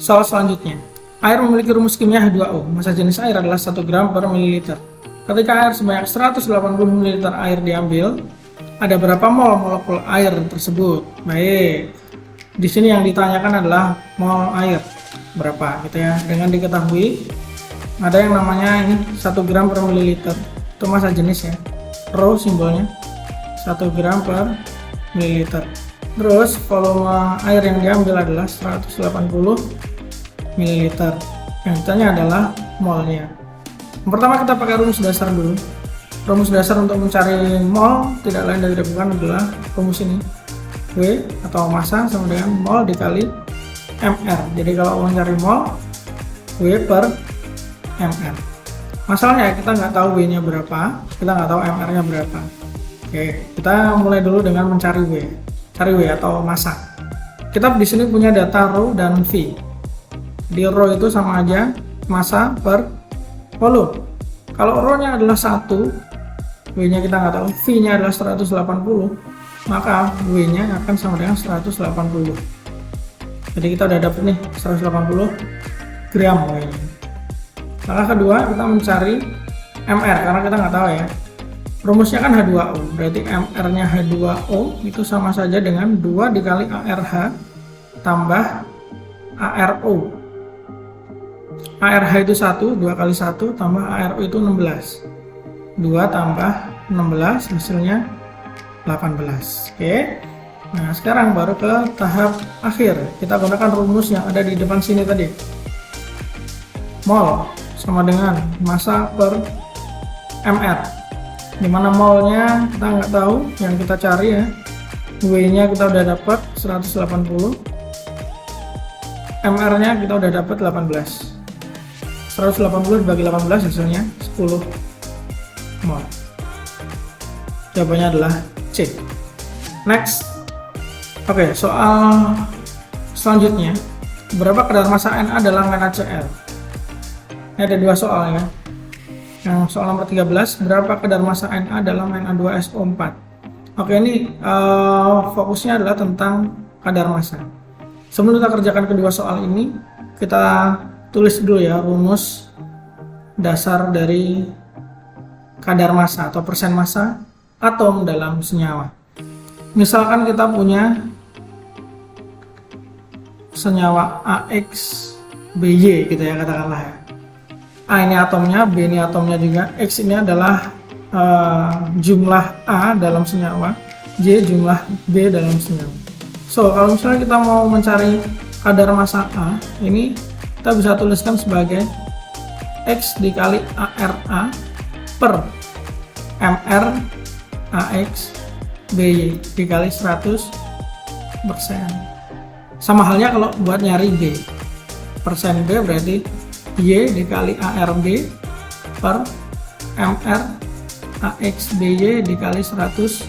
Soal selanjutnya. Air memiliki rumus kimia H2O. Massa jenis air adalah 1 gram per mililiter. Ketika air sebanyak 180 ml air diambil, ada berapa mol molekul air tersebut? Baik. Di sini yang ditanyakan adalah mol air. Berapa gitu ya. Dengan diketahui ada yang namanya ini 1 gram per mililiter. Itu massa jenis ya. Rho simbolnya. 1 gram per mililiter. Terus volume air yang diambil adalah 180 ml. Yang ditanya adalah molnya. Yang pertama kita pakai rumus dasar dulu. Rumus dasar untuk mencari mol tidak lain dari bukan adalah rumus ini. W atau massa sama dengan mol dikali mr. Jadi kalau mau mencari mol, W per mr. Masalahnya kita nggak tahu W nya berapa, kita nggak tahu mr nya berapa. Oke, kita mulai dulu dengan mencari W. Cari W atau massa. Kita di sini punya data rho dan V. Di rho itu sama aja massa per volume. Kalau rho nya adalah 1, W nya kita nggak tahu, V nya adalah 180, maka W nya akan sama dengan 180. Jadi kita udah dapet nih 180 gram W nya. Langkah kedua kita mencari mr karena kita nggak tahu ya. Rumusnya kan H2O, berarti mr nya H2O itu sama saja dengan 2 dikali ARH tambah ARO. ARH itu 1, 2 kali 1 tambah ARO itu 16. 2 tambah 16 hasilnya 18. Oke. Nah, sekarang baru ke tahap akhir. Kita gunakan rumus yang ada di depan sini tadi. Mol sama dengan massa per mr. Dimana molnya kita nggak tahu, yang kita cari ya. W nya kita udah dapat 180. MR nya kita udah dapat 18. 180 dibagi 18 hasilnya 10 mol. Jawabannya adalah C. Next. Oke, soal selanjutnya. Berapa kadar massa Na dalam NaCl? Ini ada dua soal ya. Yang soal nomor 13, berapa kadar massa Na dalam Na2SO4? Oke, ini fokusnya adalah tentang kadar massa. Sebelum kita kerjakan kedua soal ini, kita tulis dulu ya rumus dasar dari kadar massa atau persen massa atom dalam senyawa. Misalkan kita punya senyawa AXBY gitu ya, katakanlah ya. A ini atomnya, B ini atomnya juga, X ini adalah jumlah A dalam senyawa, Y jumlah B dalam senyawa. So, kalau misalnya kita mau mencari kadar massa A, ini kita bisa tuliskan sebagai X dikali ARA per MR AX BY dikali 100%. Sama halnya kalau buat nyari B. Persen B berarti Y dikali ARB per MR AX BY dikali 100%.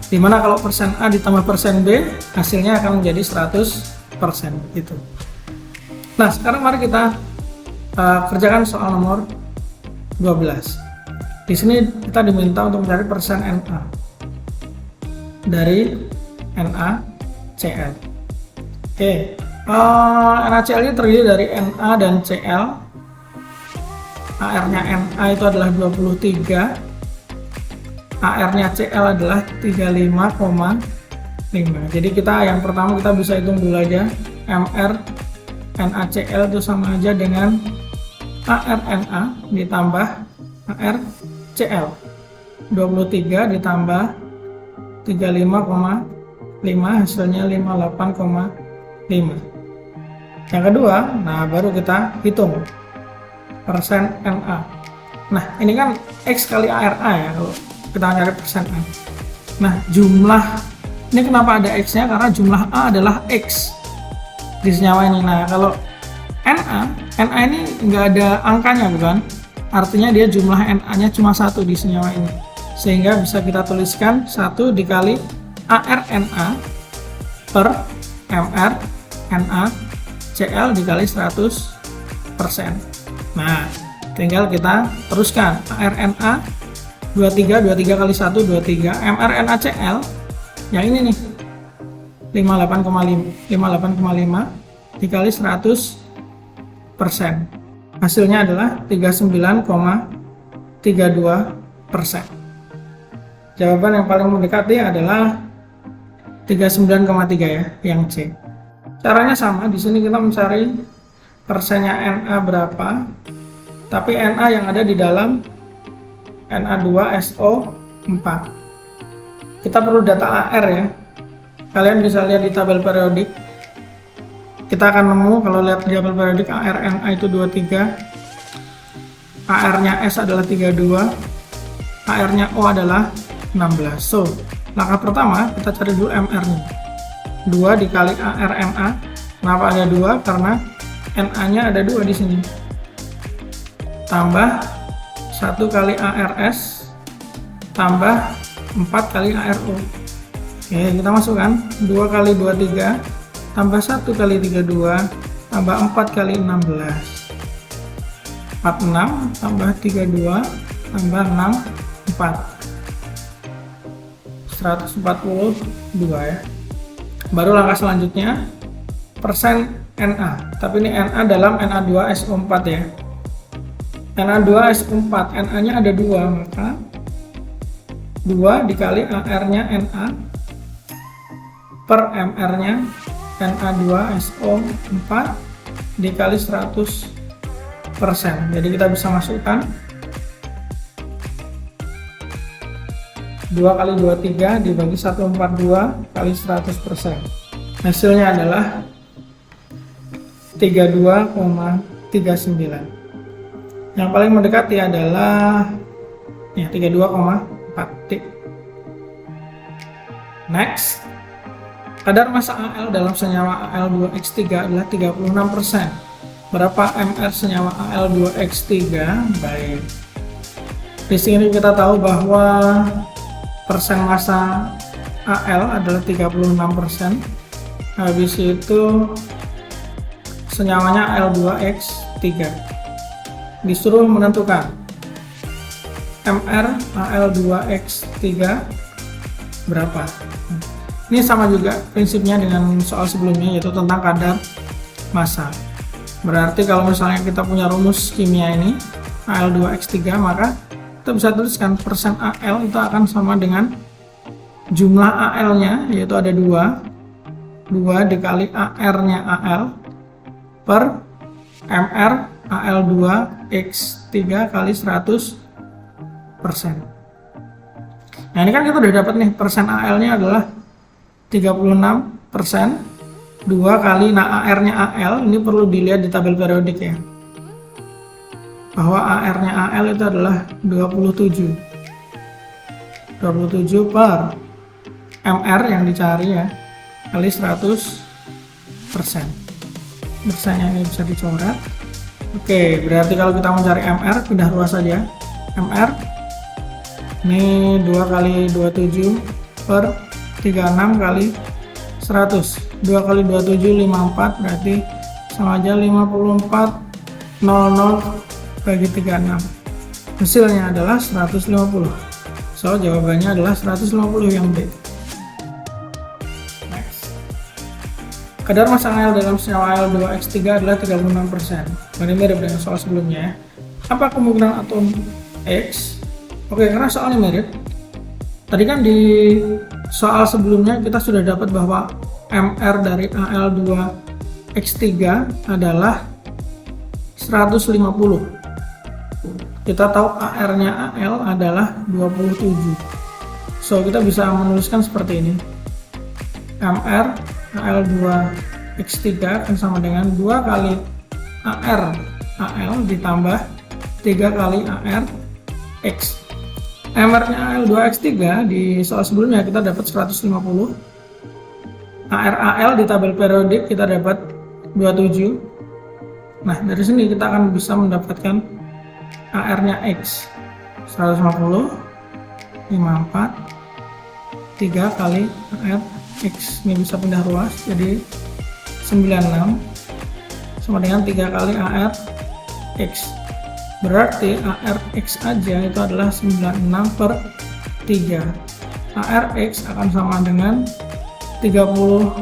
Dimana kalau persen A ditambah persen B, hasilnya akan menjadi 100% gitu. Nah, sekarang mari kita kerjakan soal nomor 12. Di sini kita diminta untuk mencari persen Na dari NaCl. Oke, NaCl ini terdiri dari Na dan Cl. AR-nya Na itu adalah 23, AR-nya Cl adalah 35,5. Jadi kita yang pertama kita bisa hitung dulu aja. MR NaCl itu sama aja dengan ArNa ditambah ArCl. 23 ditambah 35,5 hasilnya 58,5. Yang kedua, nah baru kita hitung persen Na. Nah ini kan X kali ARA ya kalau kita nyari persen A. Nah jumlah ini kenapa ada X nya, karena jumlah A adalah X di senyawa ini. Nah kalau Na ini nggak ada angkanya bukan, artinya dia jumlah Na nya cuma 1 di senyawa ini, sehingga bisa kita tuliskan 1 dikali ArNa per MR NaCl dikali 100%. Nah tinggal kita teruskan ArNa 23 kali 1 23, MR NaCl yang ini nih 58,5 dikali 100%. Hasilnya adalah 39,32%. Jawaban yang paling mendekati adalah 39,3 ya, yang C. Caranya sama, di sini kita mencari persennya Na berapa, tapi Na yang ada di dalam Na2SO4. Kita perlu data AR ya. Kalian bisa lihat di tabel periodik. Kita akan nemu kalau lihat di tabel periodik AR Na itu 23, AR-nya S adalah 32, AR-nya O adalah 16. So, langkah pertama kita cari dulu MR-nya. 2 dikali AR Na. Kenapa ada 2? Karena Na-nya ada 2 di sini. Tambah 1 kali ARS tambah 4 kali ARO. Oke, kita masukkan 2 kali 23 tambah 1 kali 32 tambah 4 kali 16. 46 tambah 32 tambah 6 4. 142 ya. Baru langkah selanjutnya persen Na, tapi ini Na dalam Na2SO4 ya. Na2SO4 Na-nya ada 2, maka 2 dikali AR-nya Na per MR-nya Na2SO4 dikali 100%. Jadi kita bisa masukkan 2 kali 23 dibagi 142 kali 100%. Hasilnya adalah 32,39. Yang paling mendekati adalah ya 32,4. Next, kadar massa Al dalam senyawa Al2X3 adalah 36%. Berapa MR senyawa Al2X3? Baik. Di sini kita tahu bahwa persen massa Al adalah 36%. Habis itu senyawanya Al2X3. Disuruh menentukan MR Al2X3 berapa. Ini sama juga prinsipnya dengan soal sebelumnya, yaitu tentang kadar massa. Berarti kalau misalnya kita punya rumus kimia ini Al2X3, maka kita bisa tuliskan persen Al itu akan sama dengan jumlah Al-nya, yaitu ada 2 dikali AR-nya Al per MR Al2X3 kali 100%. Nah ini kan kita udah dapat nih, persen AL-nya adalah 36%, 2 kali AR-nya AL, ini perlu dilihat di tabel periodik ya, bahwa AR-nya AL itu adalah 27 per MR yang dicari ya, kali 100%. Persennya ini bisa dicoret. Oke, berarti kalau kita mencari MR, pindah ruas saja. MR ini 2 kali 27 per 36 kali 100. 2 kali 27 54, berarti sama aja 54 00 bagi 36. Hasilnya adalah 150. So, jawabannya adalah 150 yang B. Next. Kadar massa Al dalam senyawa Al2X3 adalah 36%. Ini mirip dengan soal sebelumnya ya. Apa kemungkinan atom X? Oke, karena soalnya mirip. Tadi kan di soal sebelumnya kita sudah dapat bahwa MR dari Al2X3 adalah 150. Kita tahu AR-nya AL adalah 27. So, kita bisa menuliskan seperti ini. MR Al2X3 akan sama dengan 2 kali AR AL ditambah 3 kali AR X. MR-nya Al2X3 di soal sebelumnya kita dapat 150. AR AL di tabel periodik kita dapat 27. Nah, dari sini kita akan bisa mendapatkan AR-nya X 150 54 3 kali AR X, ini bisa pindah ruas jadi 96 sama dengan 3 kali AR X. Berarti AR X aja itu adalah 96 per 3. AR X akan sama dengan 32.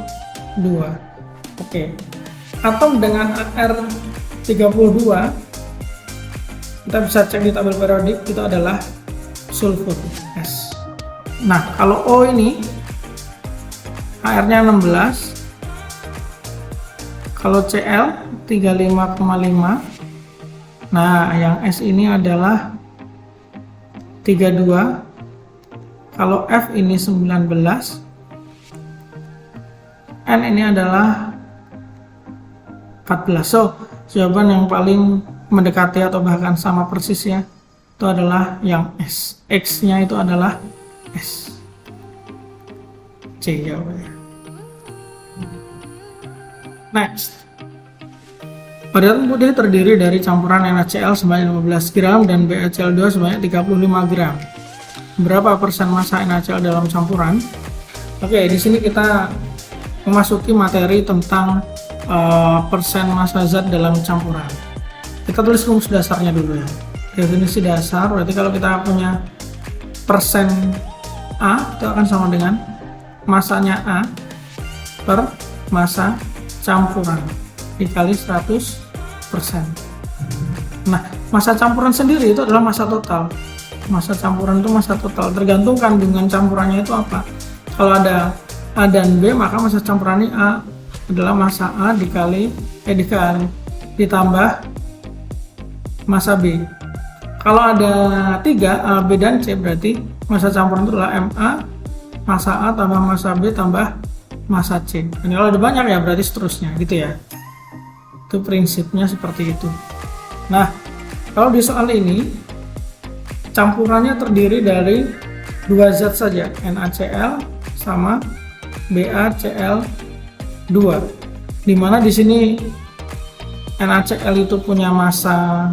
Oke, atom dengan AR32, kita bisa cek di tabel periodik, itu adalah sulfur S. Nah, kalau O ini AR-nya 16, kalau Cl 35,5. Nah, yang S ini adalah 32. Kalau F ini 19. N ini adalah 14. So, jawaban yang paling mendekati atau bahkan sama persis ya, itu adalah yang S. X-nya itu adalah S. C jawabannya. Next. Padatan putih terdiri dari campuran NaCl sebanyak 15 gram dan BaCl2 sebanyak 35 gram. Berapa persen massa NaCl dalam campuran? Oke, di sini kita memasuki materi tentang persen massa zat dalam campuran. Kita tulis rumus dasarnya dulu ya. Definisi dasar berarti kalau kita punya persen A itu akan sama dengan massanya A per massa campuran dikali 100%. Nah, massa campuran sendiri itu adalah massa total. Massa campuran itu massa total, tergantung kandungan campurannya itu apa. Kalau ada A dan B, maka massa campurannya A adalah massa A ditambah massa B. Kalau ada 3 A, B dan C, berarti massa campuran itu adalah MA, massa A tambah massa B tambah massa C. Dan kalau ada banyak ya berarti seterusnya gitu ya. Itu prinsipnya seperti itu. Nah, kalau di soal ini campurannya terdiri dari 2 zat saja, NaCl sama BaCl2. Dimana di sini NaCl itu punya massa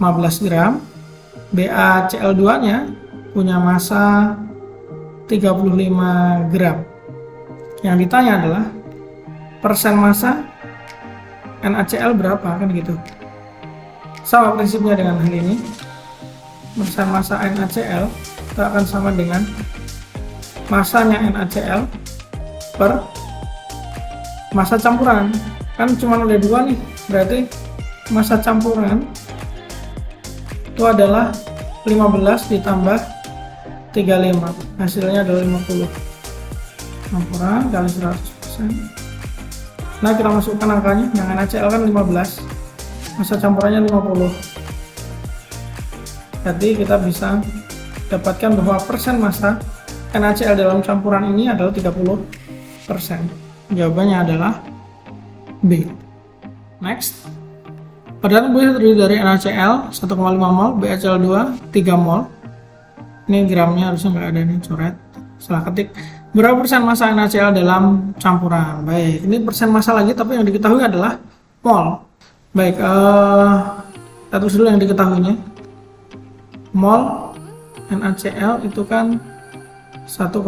15 gram, BaCl2-nya punya massa 35 gram. Yang ditanya adalah persen massa NaCl berapa, kan gitu. Sama prinsipnya dengan hal ini. Persen massa NaCl itu akan sama dengan massanya NaCl per massa campuran. Kan cuma ada 2 nih, berarti massa campuran itu adalah 15 ditambah 35, hasilnya adalah 50. Campuran kali 100%. Nah, kita masukkan angkanya. Yang NaCl kan 15, massa campurannya 50. Jadi kita bisa dapatkan bahwa persen massa NaCl dalam campuran ini adalah 30%. Jawabannya adalah B. Next. Padatan putih terdiri dari NaCl 1,5 mol, BaCl2 3 mol. Ini gramnya harusnya nggak ada nih, coret, salah ketik. Berapa persen massa NaCl dalam campuran? Baik, ini persen massa lagi, tapi yang diketahui adalah mol. Baik, kita tulis dulu yang diketahuinya. Mol NaCl itu kan 1,5.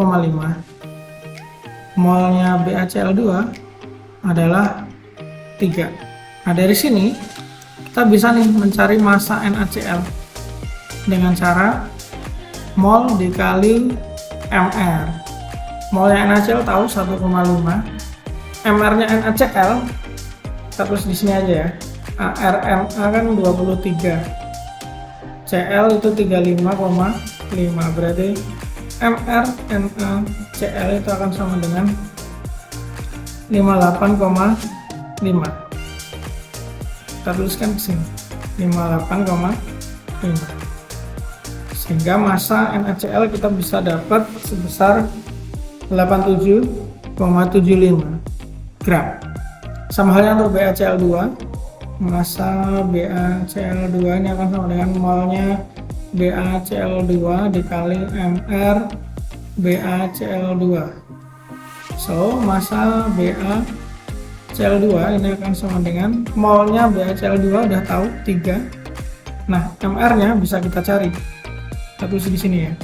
Molnya BaCl2 adalah 3. Nah, dari sini kita bisa nih mencari massa NaCl dengan cara mol dikali mR. Molnya NaCl tahu 1,5. mR-nya NaCl kita tulis di sini aja ya. ARNA kan 23. Cl itu 35,5. Berarti mR NaCl itu akan sama dengan 58,5. Kita tuliskan ke sini 58,5. Sehingga massa NaCl kita bisa dapat sebesar 87,75 gram. Sama halnya untuk BaCl2. Massa BaCl2 ini akan sama dengan molnya BaCl2 dikali mR BaCl2. So, massa BaCl2 ini akan sama dengan molnya BaCl2 udah tahu 3. Nah, mR-nya bisa kita cari. Kita tulis di sini ya.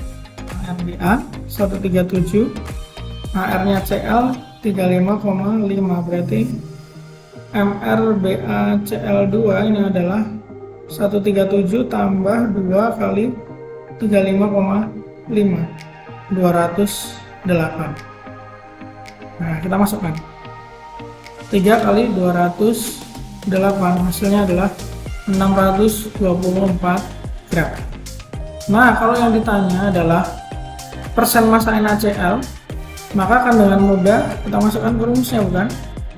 MBA 137, AR-nya Cl 35,5, berarti MR BaCl2 ini adalah 137 tambah 2 kali 35,5, 208. Nah, kita masukkan. 3 kali 208, hasilnya adalah 624 gram. Nah, kalau yang ditanya adalah persen massa NaCl, maka akan dengan mudah kita masukkan ke rumusnya, bukan?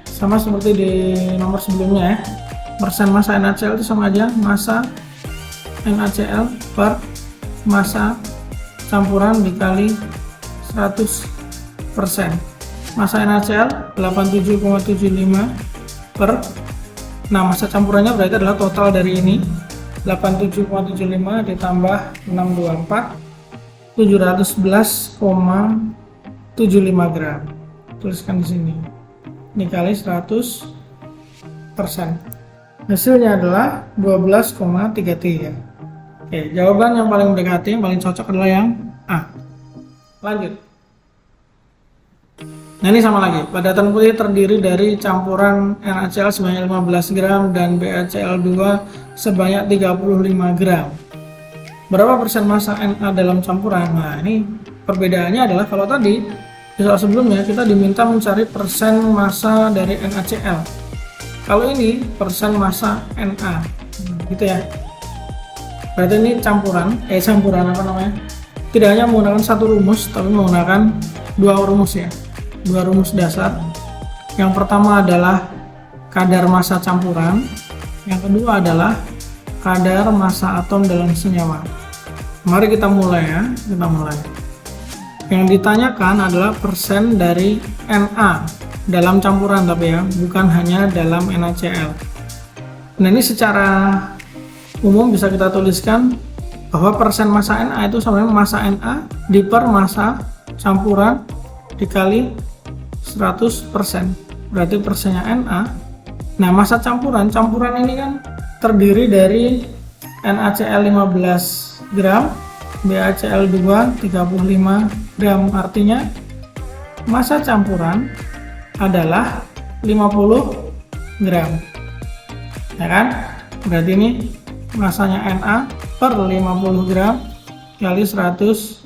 Sama seperti di nomor sebelumnya ya. Persen massa NaCl itu sama aja massa NaCl per massa campuran dikali 100%. Massa NaCl 87,75 per, nah massa campurannya berarti adalah total dari ini 87,75 ditambah 624, 711,75 gram. Tuliskan di sini. Dikali 100%. Hasilnya adalah 12,33. Oke, jawaban yang paling mendekati, yang paling cocok adalah yang A. Lanjut. Nah, ini sama lagi. Padatan putih terdiri dari campuran NaCl sebanyak 15 gram dan BaCl2 sebanyak 35 gram. Berapa persen massa Na dalam campuran? Nah, ini perbedaannya adalah kalau tadi di soal sebelumnya kita diminta mencari persen massa dari NaCl. Kalau ini persen massa Na, gitu ya. Berarti ini campuran apa namanya? Tidak hanya menggunakan satu rumus, tapi menggunakan dua rumus ya. Dua rumus dasar. Yang pertama adalah kadar massa campuran, yang kedua adalah kadar massa atom dalam senyawa. Mari kita mulai ya, kita mulai. Yang ditanyakan adalah persen dari Na dalam campuran, tapi ya, bukan hanya dalam NaCl. Nah, ini secara umum bisa kita tuliskan bahwa persen massa Na itu sama dengan massa Na diper massa campuran dikali 100%. Berarti persennya Na. Nah, massa campuran ini kan terdiri dari NaCl 15 gram, BaCl2 35 gram. Artinya massa campuran adalah 50 gram. Ya kan? Berarti ini massanya Na per 50 gram kali 100%.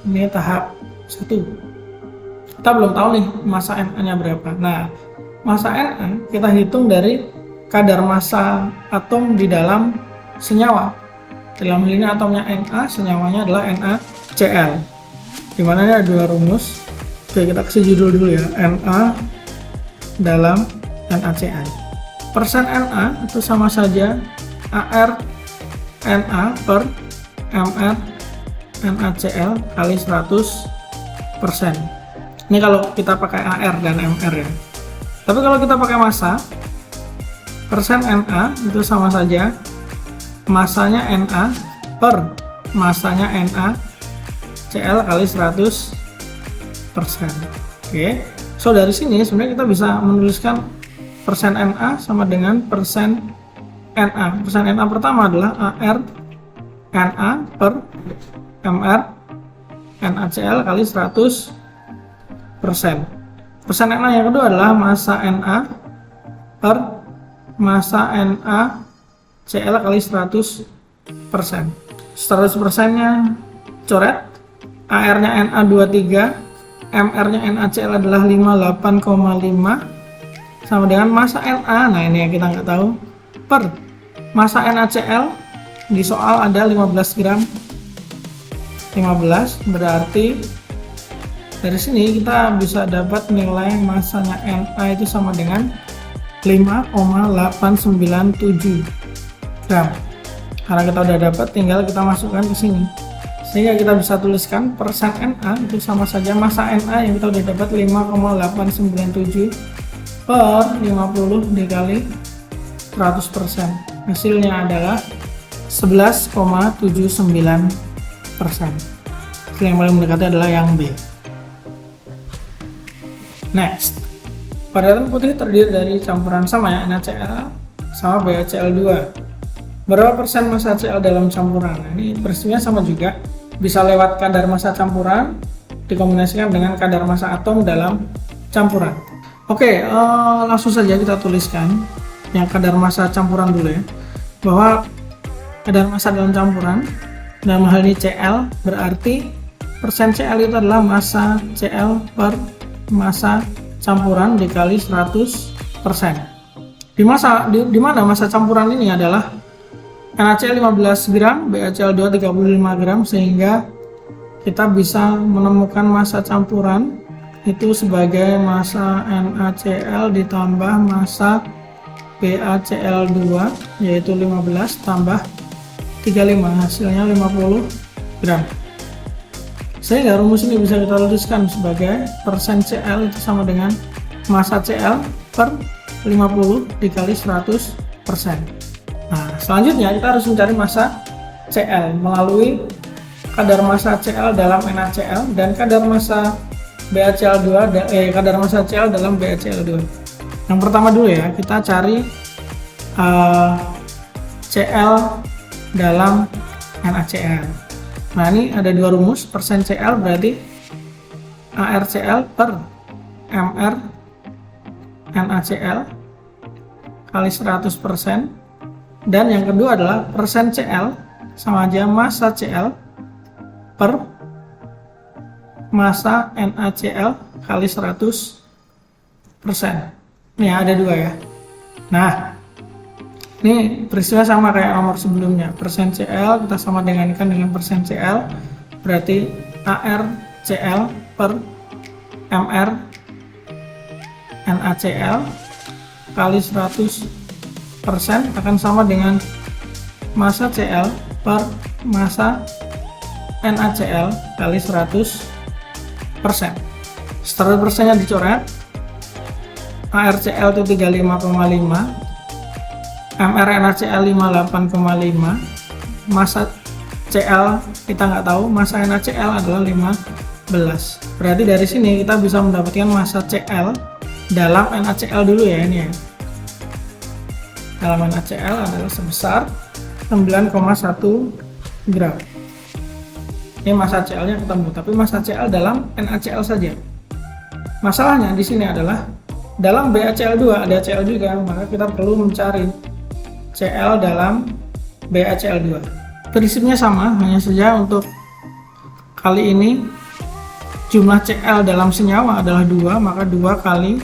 Ini tahap 1. Kita belum tahu nih massa Na-nya berapa. Nah, massa Na kita hitung dari kadar massa atom di dalam senyawa. Dalam hal ini atomnya Na, senyawanya adalah NaCl. Dimana ini ada dua rumus. Oke, kita kasih judul dulu ya, Na dalam NaCl. Persen Na itu sama saja AR Na per MR NaCl kali 100%. Ini kalau kita pakai AR dan MR ya. Tapi kalau kita pakai massa, persen Na itu sama saja massanya Na per massanya NaCl kali 100%. Oke. So dari sini sebenarnya kita bisa menuliskan persen Na sama dengan persen Na. Persen Na pertama adalah AR Na per MR NaCl kali 100%. Persen Na yang kedua adalah massa Na per massa NaCl kali 100%. 100%-nya coret, AR-nya Na 23, MR-nya NaCl adalah 58,5 sama dengan massa Na. Nah, ini yang kita nggak tahu, per massa NaCl di soal ada 15 gram. 15 berarti dari sini kita bisa dapat nilai massanya Na itu sama dengan 5,897 gram. Karena kita udah dapat, tinggal kita masukkan ke sini. Sehingga kita bisa tuliskan persen Na itu sama saja massa Na yang kita udah dapat 5,897 per 50 dikali 100%. Hasilnya adalah 11,79%. Yang paling mendekati adalah yang B. Next, padatan putih terdiri dari campuran sama ya, NaCl sama BaCl2. Berapa persen massa Cl dalam campuran? Nah, ini prinsipnya sama juga, bisa lewat kadar massa campuran dikombinasikan dengan kadar massa atom dalam campuran. Oke, langsung saja kita tuliskan yang kadar massa campuran dulu ya, bahwa kadar massa dalam campuran dalam hal ini Cl, berarti persen Cl itu adalah massa Cl per massa campuran dikali 100%. Di mana massa campuran ini adalah NaCl 15 gram, BaCl2 35 gram, sehingga kita bisa menemukan massa campuran itu sebagai massa NaCl ditambah massa BaCl2, yaitu 15 tambah 35, hasilnya 50 gram. Sehingga rumus ini bisa kita tuliskan sebagai persen Cl itu sama dengan massa Cl per 50 dikali 100%. Nah, selanjutnya kita harus mencari massa Cl melalui kadar massa Cl dalam NaCl dan kadar massa BaCl2 kadar massa Cl dalam BaCl2. Yang pertama dulu ya, kita cari Cl dalam NaCl. Nah, ini ada dua rumus, persen Cl berarti ArCl per Mr NaCl kali 100%, dan yang kedua adalah persen Cl sama aja massa Cl per massa NaCl kali 100%. Ini ada dua ya. Nah, ini peristiwa sama kayak nomor sebelumnya, persen Cl kita sama dengankan dengan persen Cl, berarti ArCl per Mr NaCl kali 100% akan sama dengan massa Cl per massa NaCl kali 100%. Setelah persennya dicoret, ArCl itu 35,5, Mr NaCl 58,5, massa Cl kita nggak tahu, massa NaCl adalah 15. Berarti dari sini kita bisa mendapatkan massa Cl dalam NaCl dulu ya, ini ya. Dalam NaCl adalah sebesar 9,1 gram. Ini massa Cl-nya ketemu, tapi massa Cl dalam NaCl saja. Masalahnya di sini adalah dalam BaCl2 ada Cl juga, maka kita perlu mencari Cl dalam BaCl2. Prinsipnya sama, hanya saja untuk kali ini jumlah Cl dalam senyawa adalah 2, maka 2 kali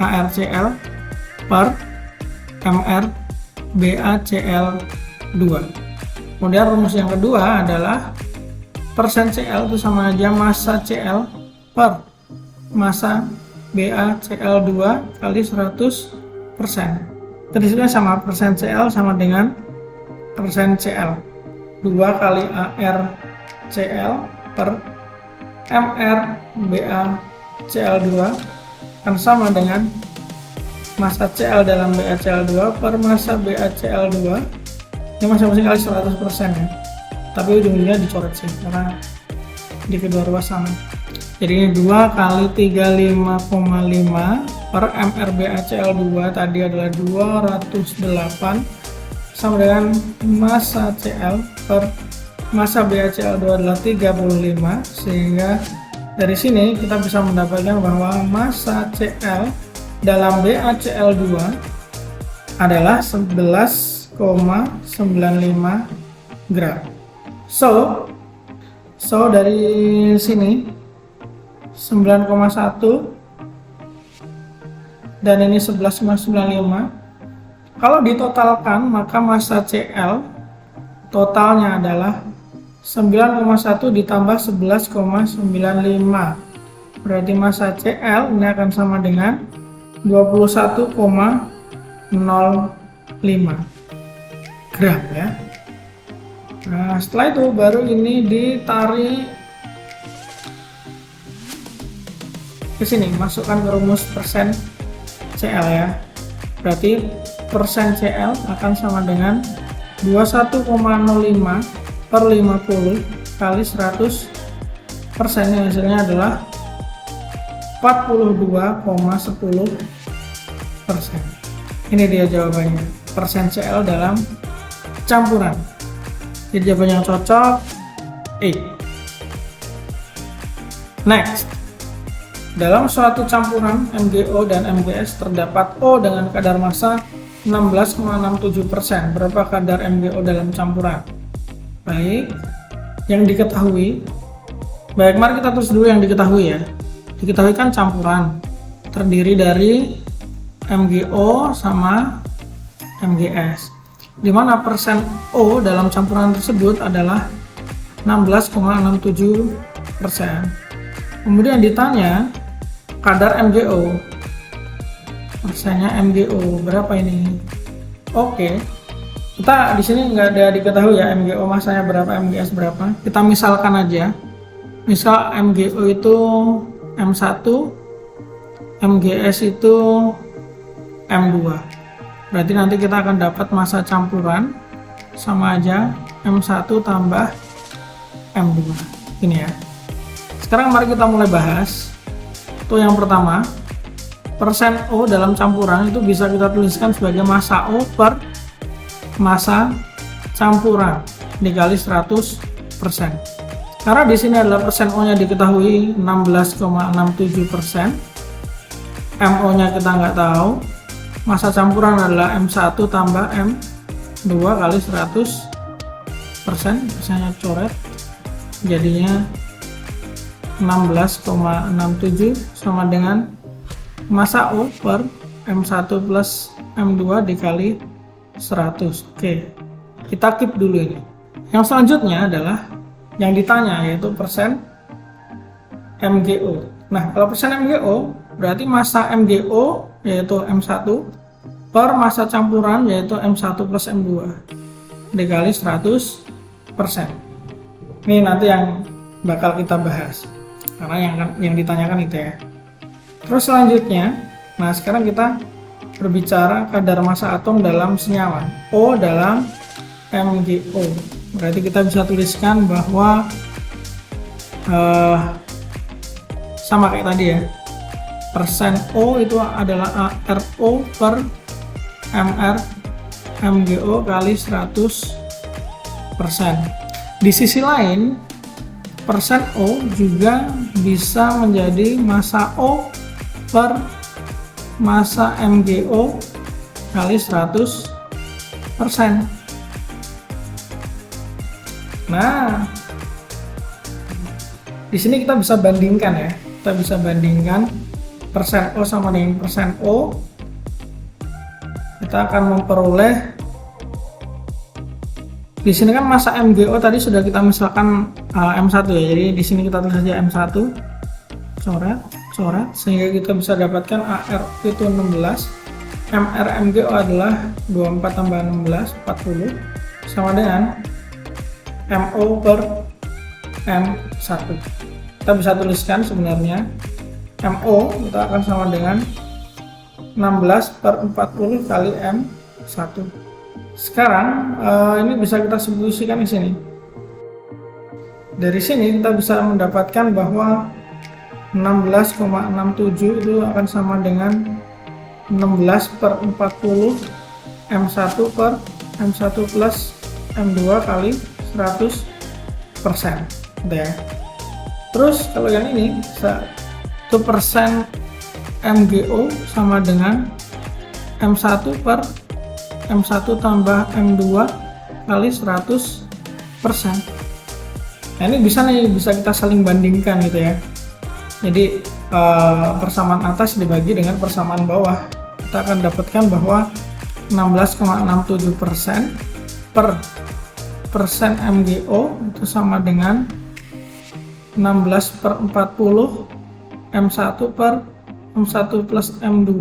ArCl per Mr BaCl2. Kemudian rumus yang kedua adalah persen Cl itu sama aja massa Cl per massa BaCl2 kali 100%. Prinsipnya sama, persen Cl sama dengan persen Cl. 2 kali ArCl per Mr BaCl2 akan sama dengan massa Cl dalam BaCl2 per massa BaCl2. Ini masing-masing kali 100% ya, tapi ujung-ujungnya dicoret sih karena di kedua ruas sama. Jadi ini 2 kali 35,5 per Mr BaCl2 tadi adalah 208 sama dengan massa Cl per massa BaCl2 adalah 35, sehingga dari sini kita bisa mendapatkan bahwa massa Cl dalam BaCl2 adalah 11,95 gram. So dari sini 9,1 dan ini 11,95. Kalau ditotalkan maka massa Cl totalnya adalah 9,1 ditambah 11,95. Berarti massa Cl ini akan sama dengan 21,05 gram ya. Nah, setelah itu baru ini ditarik ke sini, masukkan ke rumus persen Cl ya. Berarti persen Cl akan sama dengan 21,05 per 50 kali 100%, hasilnya adalah 42,10%. Ini dia jawabannya, persen Cl dalam campuran. Jadi jawaban yang cocok E. Next, dalam suatu campuran MgO dan MgS terdapat O dengan kadar massa 16,67%. Berapa kadar MgO dalam campuran? Baik, yang diketahui. Baik, mari kita tulis dulu yang diketahui ya. Diketahui kan campuran. terdiri dari MgO sama MgS, di mana persen O dalam campuran tersebut adalah 16,67%. Kemudian ditanya kadar MgO, persennya MgO berapa ini? Oke, kita di sini nggak ada diketahui ya MgO masanya berapa, MgS berapa. Kita misalkan aja, misal MgO itu M1, MgS itu M2. Berarti nanti kita akan dapat massa campuran sama aja M1 tambah M2. Ini ya. Sekarang mari kita mulai bahas. Tuh yang pertama, persen O dalam campuran itu bisa kita tuliskan sebagai massa O per massa campuran dikali 100%. Karena di sini adalah persen O-nya diketahui 16,67%, MO-nya kita nggak tahu, massa campuran adalah M1 tambah M2 kali 100%, persennya coret, jadinya 16,67 sama dengan massa O per M1 plus M2 dikali 100. Oke, kita keep dulu ini. Yang selanjutnya adalah yang ditanya, yaitu persen MgO. Nah, kalau persen MgO berarti massa MgO yaitu M1 per massa campuran yaitu M1 plus M2 dikali 100%. Ini nanti yang bakal kita bahas karena yang ditanyakan itu ya. Terus selanjutnya, nah sekarang kita berbicara kadar massa atom dalam senyawa O dalam MgO. Berarti kita bisa tuliskan bahwa sama kayak tadi ya, persen O itu adalah ARO per MR MgO kali 100%. Di sisi lain, persen O juga bisa menjadi massa O per massa MgO kali 100%. Nah, di sini kita bisa bandingkan ya. Kita bisa bandingkan persen O sama dengan persen O. Kita akan memperoleh, di sini kan massa MgO tadi sudah kita misalkan M1 ya. Jadi di sini kita tulis saja M1, coret, sehingga kita bisa dapatkan AR itu 16, MR MgO adalah 24 tambah 16, 40, sama dengan MO per M1. Kita bisa tuliskan sebenarnya MO kita akan sama dengan 16 per 40 kali M1. Sekarang ini bisa kita substitusikan di sini. Dari sini kita bisa mendapatkan bahwa 16,67 itu akan sama dengan 16 per 40 M1 per M1 plus M2 kali 100%. Udah. Terus kalau yang ini itu persen MgO sama dengan M1 per M1 tambah M2 kali 100%. Nah ini bisa kita saling bandingkan gitu ya. Jadi persamaan atas dibagi dengan persamaan bawah, kita akan dapatkan bahwa 16,67% per persen MgO itu sama dengan 16 per 40 M1 per M1 plus M2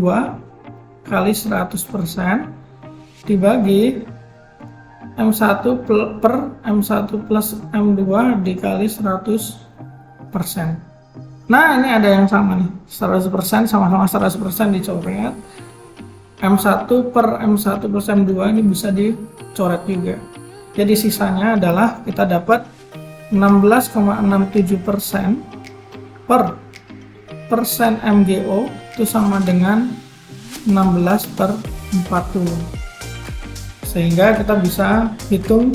kali 100% dibagi M1 per M1 plus M2 dikali 100%. Nah ini ada yang sama nih, 100% sama-sama 100% dicoret. M1 per M1 plus M2 ini bisa dicoret juga. Jadi sisanya adalah kita dapat 16,67% per persen MgO itu sama dengan 16 per 40. Sehingga kita bisa hitung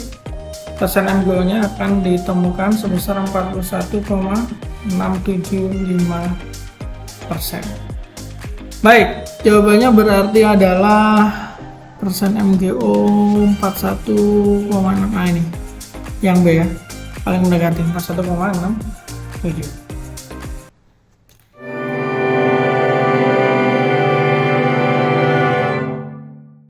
persen MgO-nya akan ditemukan sebesar 41,675%. Baik, jawabannya berarti adalah persen MgO 41,6. Nah ini yang B ya, paling mendekati 41,67.